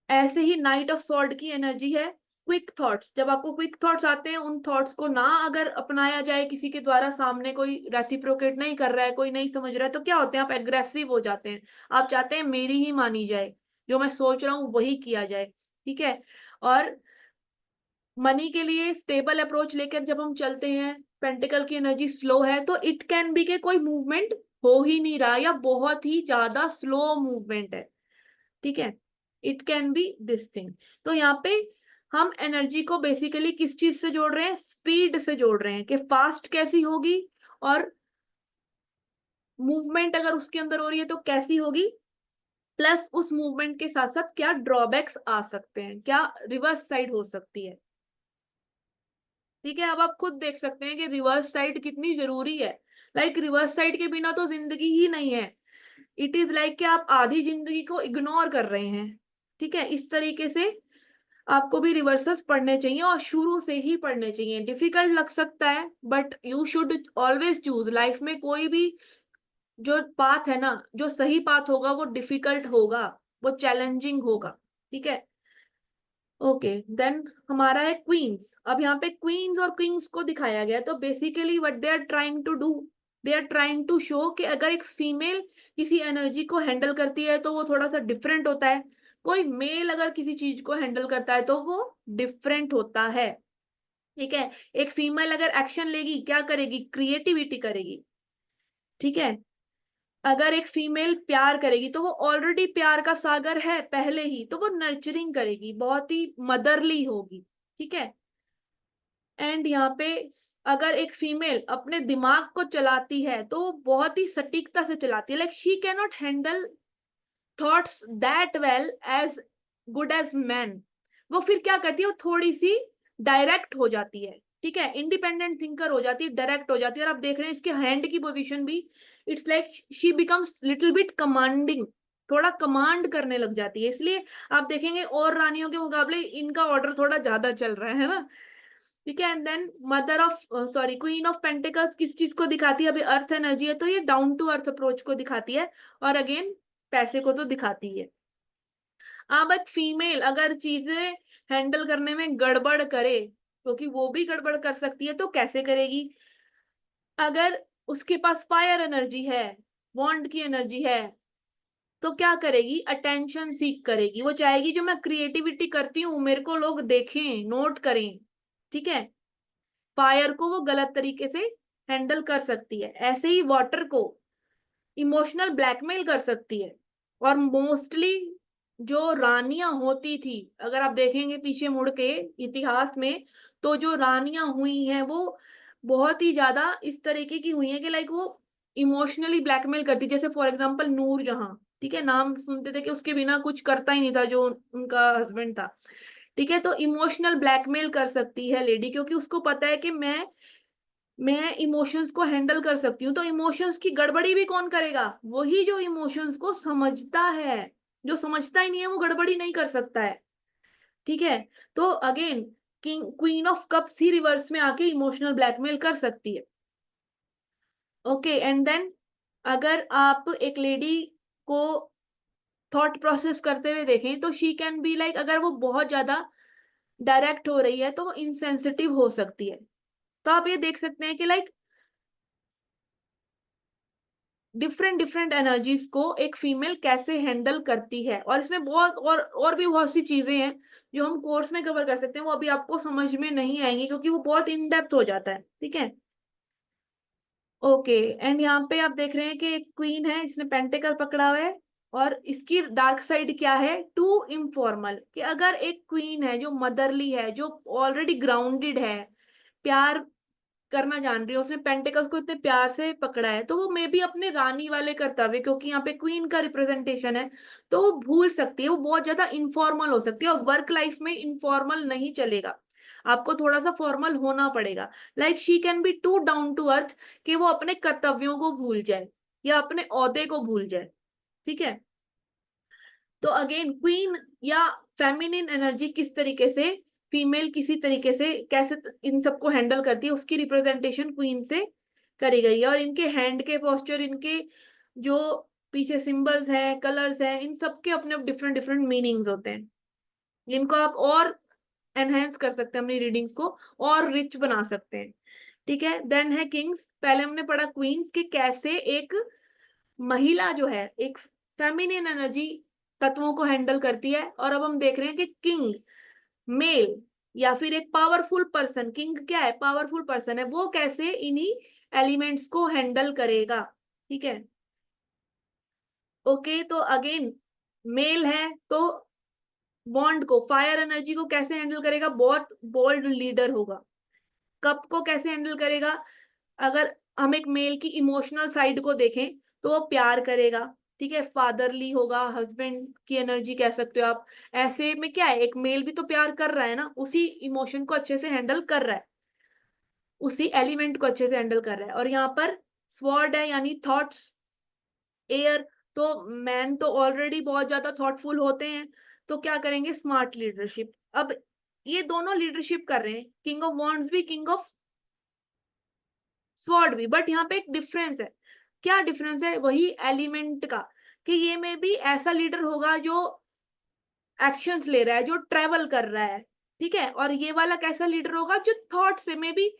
ऐसे ही नाइट ऑफ सॉर्ड की एनर्जी है क्विक थॉट्स। जब आपको क्विक थॉट्स आते हैं, उन थॉट्स को ना अगर अपनाया जाए किसी के द्वारा, सामने कोई रेसिप्रोकेट नहीं कर रहा है, कोई नहीं समझ रहा है, तो क्या होते हैं, आप एग्रेसिव हो जाते हैं, आप चाहते हैं मेरी ही मानी जाए, जो मैं सोच रहा हूँ वही किया जाए, ठीक है। और मनी के लिए स्टेबल अप्रोच लेकर जब हम चलते हैं, पेंटिकल की एनर्जी स्लो है, तो इट कैन बी के कोई मूवमेंट हो ही नहीं रहा, या बहुत ही ज्यादा स्लो मूवमेंट है, ठीक है। It can B this thing. तो यहाँ पे हम एनर्जी को बेसिकली किस चीज से जोड़ रहे हैं, स्पीड से जोड़ रहे हैं कि फास्ट कैसी होगी, और मूवमेंट अगर उसके अंदर हो रही है तो कैसी होगी, प्लस उस मूवमेंट के साथ साथ क्या ड्रॉबैक्स आ सकते हैं, क्या रिवर्स साइड हो सकती है, ठीक है। अब आप खुद देख सकते हैं कि रिवर्स साइड कितनी जरूरी है। लाइक रिवर्स साइड के बिना तो जिंदगी ही नहीं है। इट इज लाइक कि आप आधी जिंदगी को इग्नोर कर रहे हैं, ठीक है। इस तरीके से आपको भी रिवर्सेस पढ़ने चाहिए, और शुरू से ही पढ़ने चाहिए। डिफिकल्ट लग सकता है but you should always choose. Life में कोई भी जो पाथ है ना, जो सही पाथ होगा वो डिफिकल्ट होगा, वो चैलेंजिंग होगा, ठीक है। ओके, देन हमारा है क्वींस। अब यहाँ पे क्वींस और किंग्स को दिखाया गया, तो basically what they are trying to do, they are trying to show कि अगर एक फीमेल किसी एनर्जी को हैंडल करती है तो वो थोड़ा सा डिफरेंट होता है, कोई मेल अगर किसी चीज को हैंडल करता है तो वो डिफरेंट होता है, ठीक है। एक फीमेल अगर एक्शन लेगी, क्या करेगी, क्रिएटिविटी करेगी, ठीक है। अगर एक फीमेल प्यार करेगी तो वो ऑलरेडी प्यार का सागर है पहले ही, तो वो नर्चरिंग करेगी, बहुत ही मदरली होगी, ठीक है। एंड यहाँ पे अगर एक फीमेल अपने दिमाग को चलाती है तो वो बहुत ही सटीकता से चलाती है, like she can not handle thoughts that well as good as man. वो फिर क्या करती है, वो थोड़ी सी डायरेक्ट हो जाती है, ठीक है, इंडिपेंडेंट थिंकर हो जाती है, डायरेक्ट हो जाती है। और आप देख रहे हैं इसके हैंड की पोजीशन भी, it's like she becomes little bit commanding, थोड़ा कमांड करने लग जाती है। इसलिए आप देखेंगे और रानियों के मुकाबले इनका ऑर्डर थोड़ा ज्यादा चल रहा है ना, ठीक है। And then mother of sorry queen of pentacles किस चीज को दिखाती है, अभी अर्थ एनर्जी है तो ये डाउन टू अर्थ अप्रोच को दिखाती है, और अगेन पैसे को तो दिखाती है। अब एक फीमेल अगर चीजें हैंडल करने में गड़बड़ करे, क्योंकि वो भी गड़बड़ कर सकती है, तो कैसे करेगी, अगर उसके पास फायर एनर्जी है, बॉन्ड की एनर्जी है, तो क्या करेगी, अटेंशन सीख करेगी। वो चाहेगी जो मैं क्रिएटिविटी करती हूँ मेरे को लोग देखें, नोट करें, ठीक है। फायर को वो गलत तरीके से हैंडल कर सकती है, ऐसे ही वाटर को इमोशनल ब्लैकमेल कर सकती है। और मोस्टली जो रानियां होती थी, अगर आप देखेंगे पीछे मुड़ के इतिहास में, तो जो रानियां हुई हैं वो बहुत ही ज्यादा इस तरीके की हुई हैं कि लाइक वो इमोशनली ब्लैकमेल करती, जैसे फॉर एग्जांपल नूर जहां, ठीक है, नाम सुनते थे कि उसके बिना कुछ करता ही नहीं था जो उनका हस्बैंड था, ठीक है। तो इमोशनल ब्लैकमेल कर सकती है लेडी, क्योंकि उसको पता है कि मैं इमोशंस को हैंडल कर सकती हूँ। तो इमोशंस की गड़बड़ी भी कौन करेगा? वही जो इमोशंस को समझता है। जो समझता ही नहीं है वो गड़बड़ी नहीं कर सकता है, ठीक है। तो again king queen of cups he reverse में आके इमोशनल ब्लैकमेल कर सकती है। ओके, एंड देन अगर आप एक लेडी को थॉट प्रोसेस करते हुए देखें तो शी कैन बी लाइक, अगर वो बहुत ज्यादा डायरेक्ट हो रही है तो वो इंसेंसिटिव हो सकती है। तो आप ये देख सकते हैं कि लाइक डिफरेंट डिफरेंट एनर्जीज को एक फीमेल कैसे हैंडल करती है। और इसमें बहुत और भी बहुत सी चीजें हैं जो हम कोर्स में कवर कर सकते हैं, वो अभी आपको समझ में नहीं आएंगी क्योंकि वो बहुत इन डेप्थ हो जाता है, ठीक है। ओके, एंड यहाँ पे आप देख रहे हैं कि एक क्वीन है, इसने पेंटिकल पकड़ा हुआ है, और इसकी डार्क साइड क्या है? Too informal. कि अगर एक क्वीन है जो मदरली है, जो ऑलरेडी ग्राउंडेड है, प्यार करना जान रही है, उसने पेंटिकल्स को इतने प्यार से पकड़ा है, तो वो मे भी अपने रानी वाले कर्तव्य, क्योंकि यहाँ पे क्वीन का रिप्रेजेंटेशन है, तो वो भूल सकती है, वो बहुत ज्यादा इनफॉर्मल हो सकती है। और वर्क लाइफ में इनफॉर्मल नहीं चलेगा, आपको थोड़ा सा फॉर्मल होना पड़ेगा। Like she can be too down to earth, कि वो अपने कर्तव्यों को भूल जाए या अपने ओहदे को भूल जाए, ठीक है। तो अगेन क्वीन या फेमिनिन एनर्जी किस तरीके से फीमेल किसी तरीके से कैसे इन सबको हैंडल करती है, उसकी रिप्रेजेंटेशन क्वीन से करी गई है। और इनके हैंड के पोस्चर, इनके जो पीछे सिंबल्स हैं, कलर्स हैं, इन सब के अपने डिफरेंट डिफरेंट मीनिंग्स होते हैं, जिनको आप और एनहेंस कर सकते हैं, अपनी रीडिंग्स को और रिच बना सकते हैं, ठीक है। देन है किंग्स। पहले हमने पढ़ा क्वींस के कैसे एक महिला जो है एक फेमिनिन एनर्जी तत्वों को हैंडल करती है। और अब हम देख रहे हैं कि किंग मेल या फिर एक पावरफुल पर्सन, किंग क्या है? पावरफुल पर्सन है, वो कैसे इन्हीं एलिमेंट्स को हैंडल करेगा, ठीक है। ओके, तो अगेन मेल है तो बॉन्ड को, फायर एनर्जी को कैसे हैंडल करेगा? बहुत बोल्ड लीडर होगा। कप को कैसे हैंडल करेगा? अगर हम एक मेल की इमोशनल साइड को देखें तो वो प्यार करेगा, ठीक है, फादरली होगा, हस्बैंड की एनर्जी कह सकते हो आप। ऐसे में क्या है, एक मेल भी तो प्यार कर रहा है ना, उसी इमोशन को अच्छे से हैंडल कर रहा है, उसी एलिमेंट को अच्छे से हैंडल कर रहा है। और यहाँ पर स्वॉर्ड है यानी थॉट्स, एयर। तो मैन तो ऑलरेडी बहुत ज्यादा थॉटफुल होते हैं, तो क्या करेंगे? Smart leadership. अब ये दोनों लीडरशिप कर रहे हैं, किंग ऑफ वॉन्ड्स भी, किंग ऑफ स्वॉर्ड भी, बट यहाँ पे एक डिफरेंस है। क्या डिफरेंस है? वही एलिमेंट का, कि ये में भी ऐसा लीडर होगा जो एक्शंस ले रहा है, जो ट्रेवल कर रहा है, ठीक है। और ये वाला कैसा लीडर होगा? जो थॉट से में भी,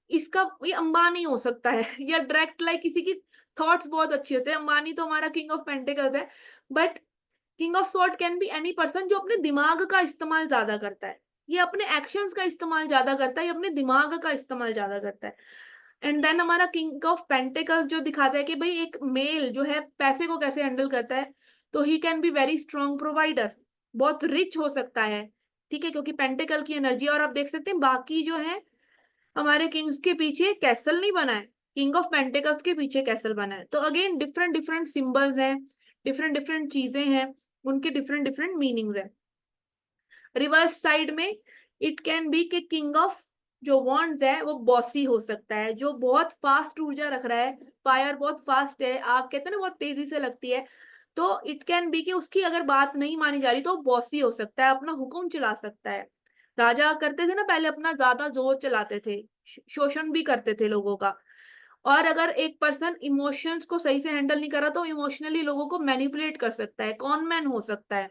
इसका ये अंबानी हो सकता है या डायरेक्ट लाइक किसी की थॉट्स बहुत अच्छे होते हैं। अंबानी तो हमारा किंग ऑफ पेंटिकल्स है, but king of sword can be any person जो अपने दिमाग का इस्तेमाल ज्यादा करता है। ये अपने एक्शंस का इस्तेमाल ज्यादा करता है, ये अपने दिमाग का इस्तेमाल ज्यादा करता है। एंड देन हमारा किंग ऑफ पेंटिकल्स जो दिखाता है कि भाई एक मेल जो है पैसे को कैसे हैंडल करता है, तो he can be very strong provider, बहुत रिच हो सकता है, ठीक है, क्योंकि पेंटिकल की एनर्जी। और आप देख सकते हैं बाकी जो है हमारे किंग्स के पीछे कैसल नहीं बना है, किंग ऑफ पेंटिकल्स के पीछे कैसल बना है। तो अगेन डिफरेंट डिफरेंट सिंबल्स हैं, डिफरेंट डिफरेंट चीजें हैं, उनके डिफरेंट डिफरेंट मीनिंग्स हैं। रिवर्स साइड में इट कैन बी कि किंग ऑफ जो वॉन्ड्स है वो बॉसी हो सकता है, जो बहुत फास्ट ऊर्जा रख रहा है, फायर बहुत फास्ट है, आग कहते हैं ना बहुत तेजी से लगती है। तो इट कैन बी कि उसकी अगर बात नहीं मानी जा रही तो बॉसी हो सकता है, अपना हुक्म चला सकता है। राजा करते थे ना पहले, अपना ज्यादा जोर चलाते थे, शोषण भी करते थे लोगों का। और अगर एक पर्सन इमोशंस को सही से हैंडल नहीं कर रहा तो इमोशनली लोगों को मैनिपुलेट कर सकता है, कॉन मैन हो सकता है।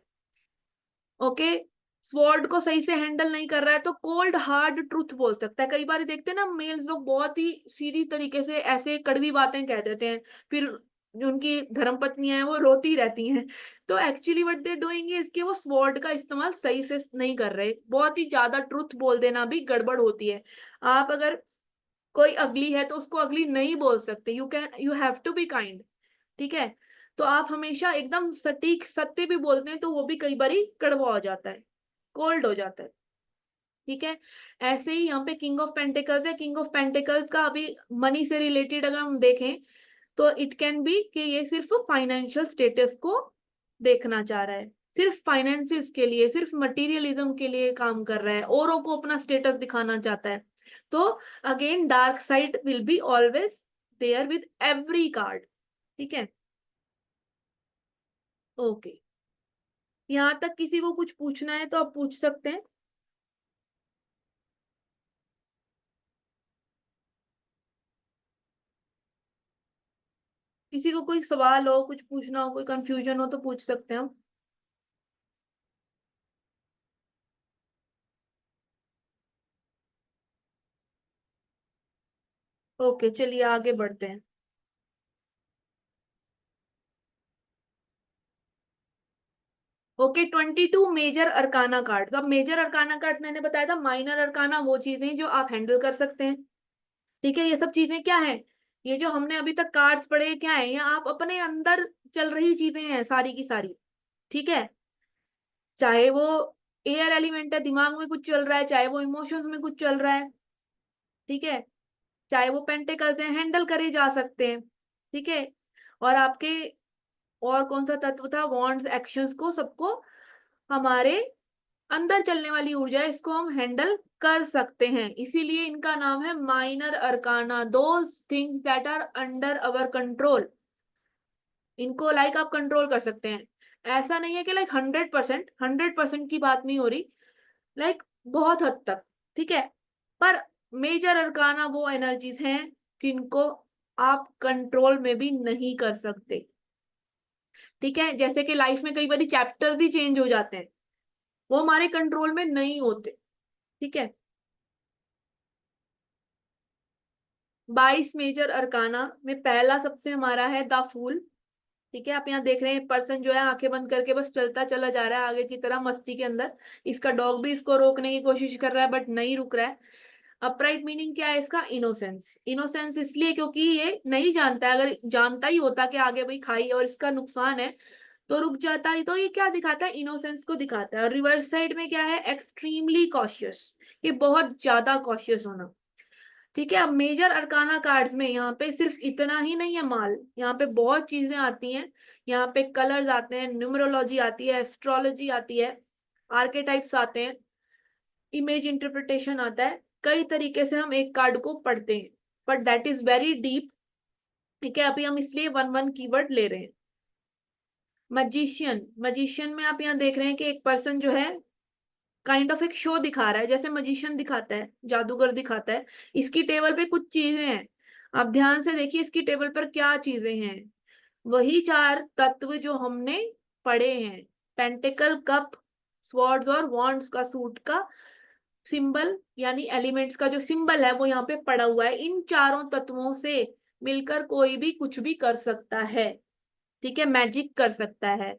ओके, स्वॉर्ड को सही से हैंडल नहीं कर रहा है तो कोल्ड हार्ड ट्रूथ बोल सकता है। कई बार देखते हैं ना मेल्स लोग बहुत ही सीधी तरीके से ऐसे कड़वी बातें कह देते हैं, फिर जो उनकी धर्म पत्नियां हैं वो रोती रहती हैं। तो actually what they doing is कि वो स्वॉर्ड का इस्तेमाल सही से नहीं कर रहे, बहुत ही ज्यादा ट्रूथ बोल देना भी गड़बड़ होती है। आप अगर कोई अगली है तो उसको अगली नहीं बोल सकते, you have to be kind, ठीक है। तो आप हमेशा एकदम सटीक सत्य भी बोलते हैं तो वो भी कई बारी कड़वा हो जाता है, कोल्ड हो जाता है, ठीक है। ऐसे ही यहाँ पे किंग ऑफ पेंटिकल्स है, किंग ऑफ पेंटिकल्स का अभी मनी से रिलेटेड अगर हम देखें तो इट कैन बी कि ये सिर्फ फाइनेंशियल स्टेटस को देखना चाह रहा है, सिर्फ फाइनेंसिस के लिए, सिर्फ मटेरियलिज्म के लिए काम कर रहा है, औरों को अपना स्टेटस दिखाना चाहता है। तो again dark side will be always there with every card. ठीक है, ओके। यहाँ तक किसी को कुछ पूछना है तो आप पूछ सकते हैं। किसी को कोई सवाल हो, कुछ पूछना हो, कोई कंफ्यूजन हो तो पूछ सकते हैं हम। ओके, चलिए आगे बढ़ते हैं। Okay, 22 major arcana cards. अब मेजर अरकाना कार्ड मैंने बताया था, माइनर अरकाना वो चीजें जो आप हैंडल कर सकते हैं। ठीक है, ये सब चीजें क्या है, ये जो हमने अभी तक कार्ड्स पढ़े क्या है, ये आप अपने अंदर चल रही चीजें हैं सारी की सारी। ठीक है, चाहे वो एयर एलिमेंट है, दिमाग में कुछ चल रहा है, चाहे वो इमोशंस में कुछ चल रहा है। ठीक है, चाहे वो पेंटिकल्स हैं, हैंडल करे जा सकते हैं। ठीक है, और आपके और कौन सा तत्व था, वॉन्ड्स, एक्शंस को सबको हमारे अंदर चलने वाली ऊर्जा है, इसको हम हैंडल कर सकते हैं, इसीलिए इनका नाम है minor arcana, those things that are under our control. इनको लाइक आप कंट्रोल कर सकते हैं। ऐसा नहीं है कि लाइक 100%, 100% की बात नहीं हो रही, लाइक बहुत हद तक। ठीक है, पर मेजर अरकाना वो एनर्जीज हैं जिनको आप कंट्रोल में भी नहीं कर सकते। ठीक है, जैसे कि लाइफ में कई बार चैप्टर्स ही चेंज हो जाते हैं, वो हमारे कंट्रोल में नहीं होते। ठीक है, 22 मेजर अरकाना में पहला सबसे हमारा है द फूल। ठीक है, आप यहाँ देख रहे हैं पर्सन जो है आंखें बंद करके बस चलता चला जा रहा है आगे की तरह मस्ती के अंदर। इसका डॉग भी इसको रोकने की कोशिश कर रहा है बट नहीं रुक रहा है। अपराइट मीनिंग क्या है इसका, इनोसेंस। इनोसेंस इसलिए क्योंकि ये नहीं जानता है, अगर जानता ही होता कि आगे भाई खाई और इसका नुकसान है तो रुक जाता है। तो ये क्या दिखाता है, इनोसेंस को दिखाता है। और रिवर्स साइड में क्या है, एक्सट्रीमली कॉशियस, ये बहुत ज्यादा कॉशियस होना। ठीक है, अब मेजर अरकाना कार्ड्स में यहाँ पे सिर्फ इतना ही नहीं है माल, यहाँ पे बहुत चीजें आती हैं। यहाँ पे कलर्स आते हैं, न्यूमरोलॉजी आती है, एस्ट्रोलॉजी आती है, आर्केटाइप्स आते हैं, इमेज इंटरप्रिटेशन आता है, कई तरीके से हम एक कार्ड को पढ़ते हैं, but that is very deep. ठीक है, अभी हम इसलिए वन वन कीवर्ड ले रहे हैं। मजिशियन, मजिशियन में आप यहाँ देख रहे हैं कि एक पर्सन जो है काइंड ऑफ एक शो दिखा रहा है, जैसे मजिशियन दिखाता है, जादूगर दिखाता है। इसकी टेबल पे कुछ चीजें हैं, आप ध्यान से देखिए इसकी टेबल पर क्या चीजें हैं, वही चार तत्व जो हमने पढ़े हैं। पेंटिकल, कप, स्वॉर्ड्स और वॉन्ड्स का सूट का सिंबल, यानी एलिमेंट्स का जो सिंबल है वो यहाँ पे पड़ा हुआ है। इन चारों तत्वों से मिलकर कोई भी कुछ भी कर सकता है। ठीक है, मैजिक कर सकता है।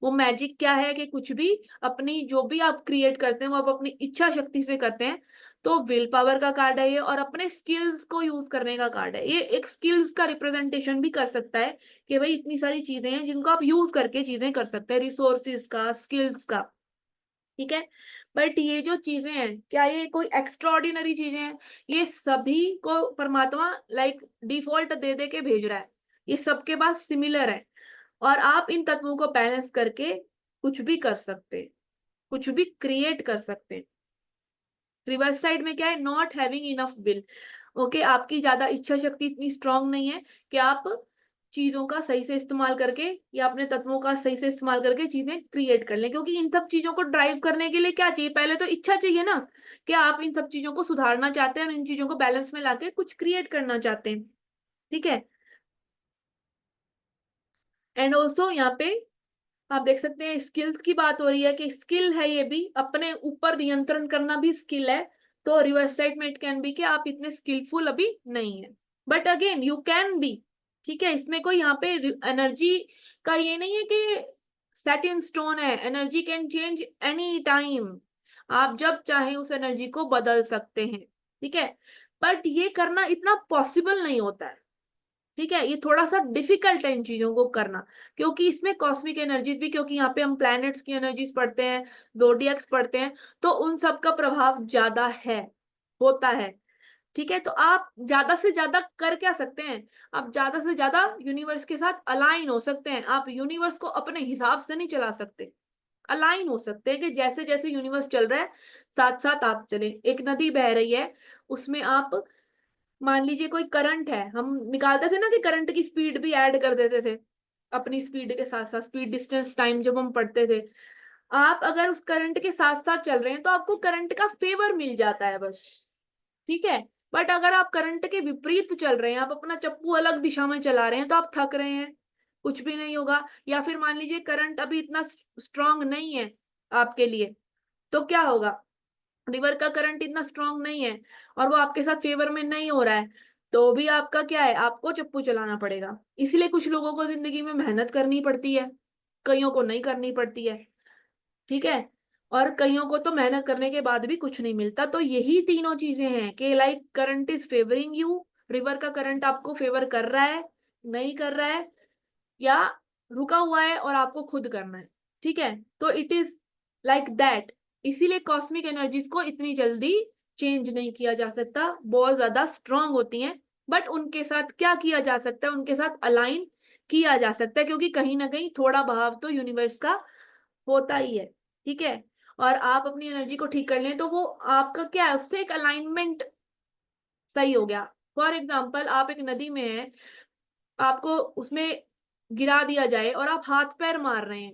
वो मैजिक क्या है कि कुछ भी अपनी जो भी आप क्रिएट करते हैं वो आप अपनी इच्छा शक्ति से करते हैं। तो विल पावर का कार्ड है ये, और अपने स्किल्स को यूज करने का कार्ड है ये। एक स्किल्स का रिप्रेजेंटेशन भी कर सकता है कि भाई इतनी सारी चीजें हैं जिनको आप यूज करके चीजें कर सकते हैं, रिसोर्सिस का, स्किल्स का। ठीक है, बट ये जो चीजें हैं क्या ये कोई एक्स्ट्रॉर्डिनरी चीजें हैं, ये सभी को परमात्मा लाइक डिफॉल्ट दे दे के भेज रहा है, ये सबके पास सिमिलर है। और आप इन तत्वों को बैलेंस करके कुछ भी कर सकते हैं, कुछ भी क्रिएट कर सकते हैं। रिवर्स साइड में क्या है, not having enough will. Okay, आपकी ज्यादा इच्छा शक्ति इतनी स्ट्रांग नहीं है कि आप चीजों का सही से इस्तेमाल करके या अपने तत्वों का सही से इस्तेमाल करके चीजें क्रिएट कर लें। क्योंकि इन सब चीजों को ड्राइव करने के लिए क्या चाहिए, पहले तो इच्छा चाहिए ना, कि आप इन सब चीजों को सुधारना चाहते हैं और इन चीजों को बैलेंस में लाके कुछ क्रिएट करना चाहते हैं। ठीक है, एंड ऑल्सो यहाँ पे आप देख सकते हैं स्किल्स की बात हो रही है कि स्किल है, ये भी अपने ऊपर नियंत्रण करना भी स्किल है। तो रिवर्स साइड में इट कैन बी कि आप इतने स्किलफुल अभी नहीं है, but again you can be. ठीक है, इसमें कोई यहाँ पे एनर्जी का ये नहीं है कि सेट इन स्टोन है, energy can change any time, आप जब चाहे उस एनर्जी को बदल सकते हैं। ठीक है, बट ये करना इतना पॉसिबल नहीं होता है। ठीक है, ये थोड़ा सा डिफिकल्ट है इन चीजों को करना, क्योंकि इसमें कॉस्मिक एनर्जीज भी, क्योंकि यहाँ पे हम प्लैनेट्स की एनर्जीज पढ़ते हैं, जोडियक्स पढ़ते हैं, तो उन सब का प्रभाव ज्यादा है, होता है। ठीक है, तो आप ज्यादा से ज्यादा कर क्या सकते हैं, आप ज्यादा से ज्यादा यूनिवर्स के साथ अलाइन हो सकते हैं। आप यूनिवर्स को अपने हिसाब से नहीं चला सकते, अलाइन हो सकते हैं कि जैसे जैसे यूनिवर्स चल रहा है साथ साथ आप चले। एक नदी बह रही है, उसमें आप मान लीजिए कोई करंट है, हम निकालते थे ना कि करंट की स्पीड भी ऐड कर देते थे अपनी स्पीड के साथ साथ, स्पीड डिस्टेंस टाइम जब हम पढ़ते थे। आप अगर उस करंट के साथ साथ चल रहे हैं तो आपको करंट का फेवर मिल जाता है बस, ठीक है। बट अगर आप करंट के विपरीत चल रहे हैं, आप अपना चप्पू अलग दिशा में चला रहे हैं, तो आप थक रहे हैं, कुछ भी नहीं होगा। या फिर मान लीजिए करंट अभी इतना स्ट्रांग नहीं है आपके लिए, तो क्या होगा, रिवर का करंट इतना स्ट्रांग नहीं है और वो आपके साथ फेवर में नहीं हो रहा है, तो भी आपका क्या है, आपको चप्पू चलाना पड़ेगा। इसलिए कुछ लोगों को जिंदगी में मेहनत करनी पड़ती है, कईयों को नहीं करनी पड़ती है, ठीक है। और कईयों को तो मेहनत करने के बाद भी कुछ नहीं मिलता। तो यही तीनों चीजें हैं कि like current is favouring you, river का करंट आपको फेवर कर रहा है, नहीं कर रहा है, या रुका हुआ है और आपको खुद करना है, ठीक है। तो इट इज लाइक दैट। इसीलिए कॉस्मिक एनर्जीज को इतनी जल्दी चेंज नहीं किया जा सकता, बहुत ज्यादा स्ट्रांग होती हैं। बट उनके साथ क्या किया जा सकता है, उनके साथ अलाइन किया जा सकता है, क्योंकि कहीं ना कहीं थोड़ा बहाव तो यूनिवर्स का होता ही है, ठीक है। और आप अपनी एनर्जी को ठीक कर लें तो वो आपका क्या है, उससे एक अलाइनमेंट सही हो गया। फॉर एग्जाम्पल, आप एक नदी में हैं, आपको उसमें गिरा दिया जाए और आप हाथ पैर मार रहे हैं,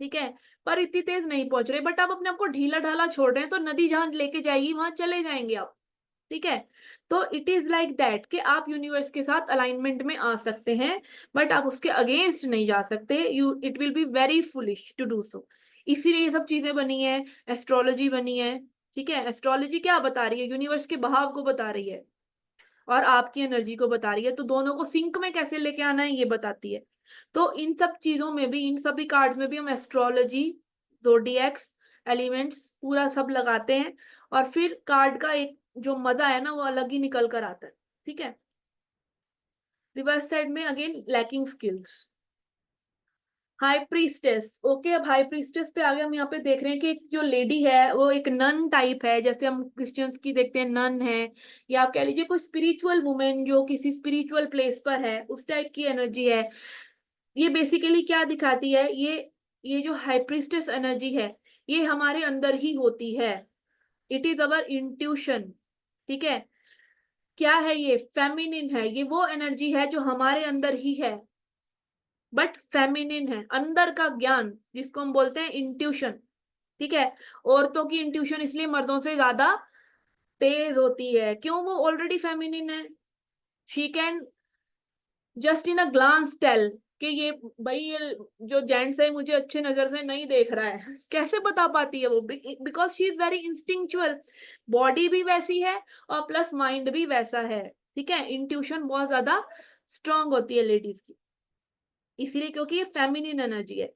ठीक है, पर इतनी तेज नहीं पहुंच रहे, बट आप अपने आप को ढीला ढाला छोड़ रहे हैं, तो नदी जहां लेके जाएगी वहां चले जाएंगे आप, ठीक है। तो इट इज लाइक दैट कि आप यूनिवर्स के साथ अलाइनमेंट में आ सकते हैं, बट आप उसके अगेंस्ट नहीं जा सकते। You it will be very foolish to do so. इसीलिए ये सब चीजें बनी है, एस्ट्रोलॉजी बनी है, ठीक है। एस्ट्रोलॉजी क्या बता रही है, यूनिवर्स के बहाव को बता रही है और आपकी एनर्जी को बता रही है, तो दोनों को सिंक में कैसे लेके आना है ये बताती है। तो इन सब चीजों में भी, इन सभी कार्ड्स में भी हम एस्ट्रोलॉजी, जोडिएक्स, एलिमेंट्स पूरा सब लगाते हैं, और फिर कार्ड का एक जो मजा है ना वो अलग ही निकल कर आता है, ठीक है। रिवर्स साइड में again lacking skills, high priestess. Okay, अब हाई प्रीस्टेस पे आगे हम यहाँ पे देख रहे हैं कि एक जो लेडी है वो एक नन टाइप है, जैसे हम क्रिश्चियंस की देखते हैं नन है, या आप कह लीजिए कोई स्पिरिचुअल वुमेन जो किसी स्पिरिचुअल प्लेस पर है, उस टाइप की एनर्जी है। ये बेसिकली क्या दिखाती है, ये जो हाई प्रीस्टेस एनर्जी है, ये हमारे अंदर ही होती है। इट इज अवर इंट्यूशन, ठीक है। क्या है ये, फेमिनिन है, ये वो एनर्जी है जो हमारे अंदर ही है, बट फेमिनिन है, अंदर का ज्ञान जिसको हम बोलते हैं इंट्यूशन, ठीक है। औरतों की इंट्यूशन इसलिए मर्दों से ज्यादा तेज होती है, क्यों, वो ऑलरेडी फेमिनिन है। She can just in a glance tell कि ये भाई, ये जो जेंट्स है मुझे अच्छे नजर से नहीं देख रहा है, कैसे बता पाती है वो, because she is very instinctual, body भी वैसी है और प्लस माइंड भी वैसा है, ठीक है। इंट्यूशन बहुत ज्यादा स्ट्रांग होती है लेडीज की, इसीलिए क्योंकि ये फेमिनिन एनर्जी है।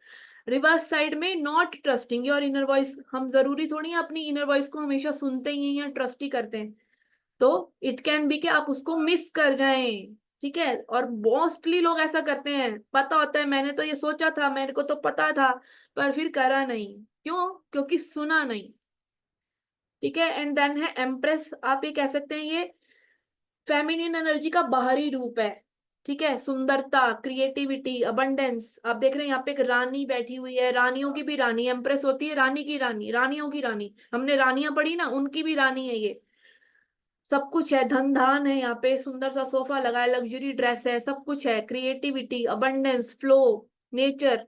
रिवर्स साइड में not trusting your inner voice, हम जरूरी थोड़ी है अपनी इनर वॉइस को हमेशा सुनते ही हैं या ट्रस्ट ही करते हैं, तो इट कैन बी कि आप उसको मिस कर जाएं, ठीक है। और मोस्टली लोग ऐसा करते हैं, पता होता है मैंने तो ये सोचा था, मेरे को तो पता था, पर फिर करा नहीं, क्यों, क्योंकि सुना नहीं, ठीक है। एंड देन है एम्प्रेस, आप ये कह सकते हैं ये फेमिनिन एनर्जी का बाहरी रूप है, ठीक है। सुंदरता, क्रिएटिविटी, अबंडेंस, आप देख रहे हैं यहाँ पे एक रानी बैठी हुई है, रानियों की भी रानी एम्प्रेस होती है, रानी की रानी, रानियों की रानी, हमने रानियां पढ़ी ना, उनकी भी रानी है ये। सब कुछ है, धन धान है, यहाँ पे सुंदर सा सोफा लगा है, लग्जरी ड्रेस है, सब कुछ है, क्रिएटिविटी, अबंडेंस, फ्लो, नेचर,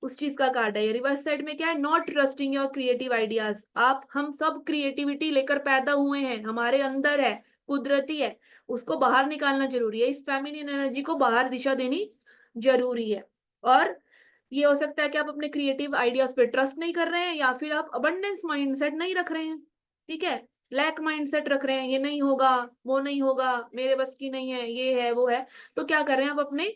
उस चीज का कार्ड है ये। रिवर्स साइड में क्या है, not trusting your creative ideas, आप हम सब क्रिएटिविटी लेकर पैदा हुए हैं, हमारे अंदर है, कुदरती है, उसको बाहर निकालना जरूरी है, इस फेमिनिन एनर्जी को बाहर दिशा देनी जरूरी है। और ये हो सकता है कि आप अपने क्रिएटिव आइडियाज पे ट्रस्ट नहीं कर रहे हैं, या फिर आप अबंडेंस माइंडसेट नहीं रख रहे हैं, ठीक है। लैक माइंडसेट रख रहे हैं, ये नहीं होगा, वो नहीं होगा, मेरे बस की नहीं है, ये है वो है, तो क्या कर रहे हैं आप, अपने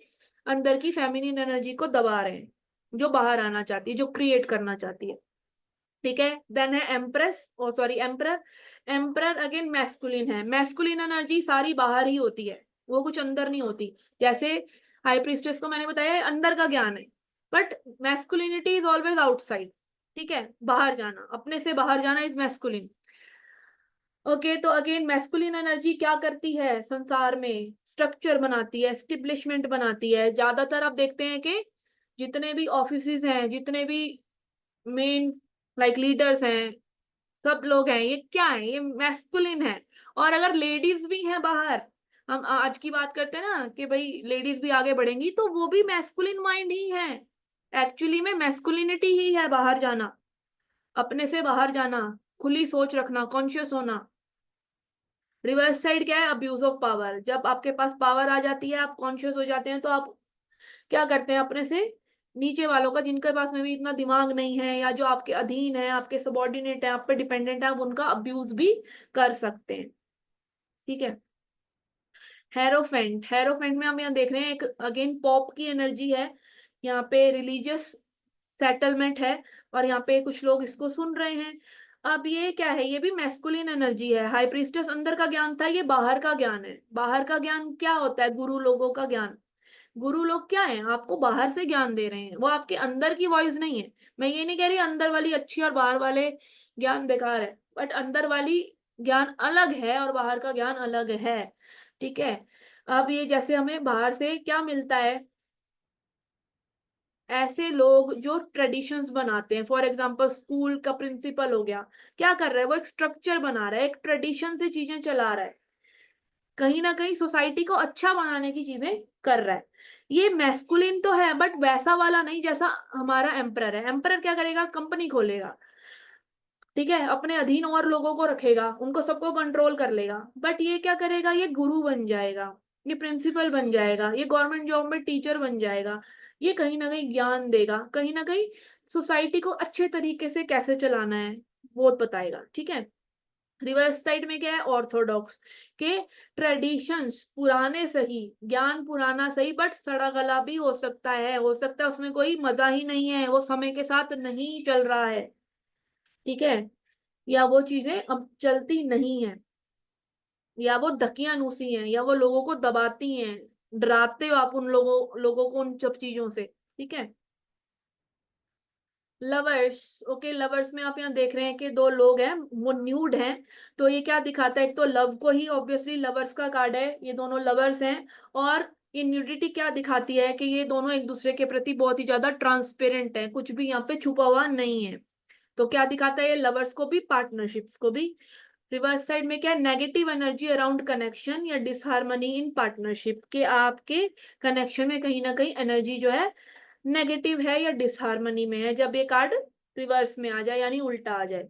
अंदर की फेमिनिन एनर्जी को दबा रहे हैं, जो बाहर आना चाहती है, जो क्रिएट करना चाहती है, ठीक है। देन है empress, oh sorry emperor. Emperor again masculine है, मैस्कुलिन एनर्जी सारी बाहर ही होती है, वो कुछ अंदर नहीं होती। जैसे हाई प्रीस्टेस को मैंने बताया है, अंदर का ज्ञान है, but masculinity is always outside, ठीक है, बाहर जाना, अपने से बाहर जाना इज मैस्कुलिन। ओके, तो अगेन मैस्कुलिन एनर्जी क्या करती है संसार में? स्ट्रक्चर बनाती है, एस्टेब्लिशमेंट बनाती है। ज्यादातर आप देखते हैं कि जितने भी ऑफिसेज हैं, जितने भी मेन लाइक लीडर्स हैं, सब लोग हैं, ये क्या है? ये मैस्कुलिन है। और अगर लेडीज भी हैं बाहर, हम आज की बात करते हैं ना कि भाई लेडीज भी आगे बढ़ेंगी, तो वो भी मैस्कुलिन माइंड ही है। एक्चुअली में मैस्कुलिनिटी ही है बाहर जाना, अपने से बाहर जाना, खुली सोच रखना, कॉन्शियस होना। रिवर्स साइड क्या है? Abuse of power. जब आपके पास पावर आ जाती है, आप कॉन्शियस हो जाते हैं, तो आप क्या करते हैं? अपने से नीचे वालों का, जिनके पास में भी इतना दिमाग नहीं है, या जो आपके अधीन है, आपके सबॉर्डिनेट है, आप पे डिपेंडेंट है, आप उनका अब्यूज भी कर सकते हैं। ठीक है। हेरोफेंट, हेरोफेंट में हम यहाँ देख रहे हैं एक अगेन पॉप की एनर्जी है। यहाँ पे रिलीजियस सेटलमेंट है, और यहाँ पे कुछ लोग इसको सुन रहे हैं। अब ये क्या है? ये भी मैस्कुलिन एनर्जी है। हाई प्रीस्टेस अंदर का ज्ञान था, ये बाहर का ज्ञान है। बाहर का ज्ञान क्या होता है? गुरु लोगों का ज्ञान। गुरु लोग क्या है? आपको बाहर से ज्ञान दे रहे हैं, वो आपके अंदर की वॉइस नहीं है। मैं ये नहीं कह रही अंदर वाली अच्छी और बाहर वाले ज्ञान बेकार है, बट अंदर वाली ज्ञान अलग है और बाहर का ज्ञान अलग है। ठीक है। अब ये जैसे हमें बाहर से क्या मिलता है? ऐसे लोग जो ट्रेडिशंस बनाते हैं, फॉर एग्जांपल स्कूल का प्रिंसिपल हो गया, क्या कर रहा है? वो एक स्ट्रक्चर बना रहा है, एक ट्रेडिशन से चीजें चला रहा है, कहीं ना कहीं सोसाइटी को अच्छा बनाने की चीजें कर रहा है। ये मैस्कुलिन तो है, बट वैसा वाला नहीं जैसा हमारा एम्परर है। एम्परर क्या करेगा? कंपनी खोलेगा, ठीक है, अपने अधीन और लोगों को रखेगा, उनको सबको कंट्रोल कर लेगा। बट ये क्या करेगा? ये गुरु बन जाएगा, ये प्रिंसिपल बन जाएगा, ये गवर्नमेंट जॉब में टीचर बन जाएगा। ये कहीं ना कहीं ज्ञान देगा, कहीं ना कहीं सोसाइटी को अच्छे तरीके से कैसे चलाना है वो बताएगा। ठीक है। रिवर्स साइड में क्या है? ऑर्थोडॉक्स के ट्रेडिशंस पुराने सही, ज्ञान पुराना सही, बट सड़ा गला भी हो सकता है, हो सकता है उसमें कोई मजा ही नहीं है, वो समय के साथ नहीं चल रहा है। ठीक है। या वो चीजें अब चलती नहीं है, या वो धकियानुसी हैं, या वो लोगों को दबाती हैं, डराते हो आप उन लोगों को उन सब चीजों से। ठीक है। लवर्स, ओके, लवर्स में आप यहाँ देख रहे हैं कि दो लोग हैं, वो न्यूड हैं। तो ये क्या दिखाता है? एक तो लव को ही, ऑब्वियसली लवर्स का कार्ड है, ये दोनों लवर्स हैं। और ये न्यूडिटी क्या दिखाती है? कि ये दोनों एक दूसरे के प्रति बहुत ही ज्यादा ट्रांसपेरेंट है, कुछ भी यहाँ पे छुपा हुआ नहीं है। तो क्या दिखाता है ये? लवर्स को भी, पार्टनरशिप्स को भी। रिवर्स साइड में क्या है? नेगेटिव एनर्जी अराउंड कनेक्शन या डिसहार्मनी इन पार्टनरशिप, के आपके कनेक्शन में कहीं ना कहीं एनर्जी जो है नेगेटिव है या डिसहार्मनी में है, जब ये कार्ड रिवर्स में आ जाए, यानी उल्टा आ जाए।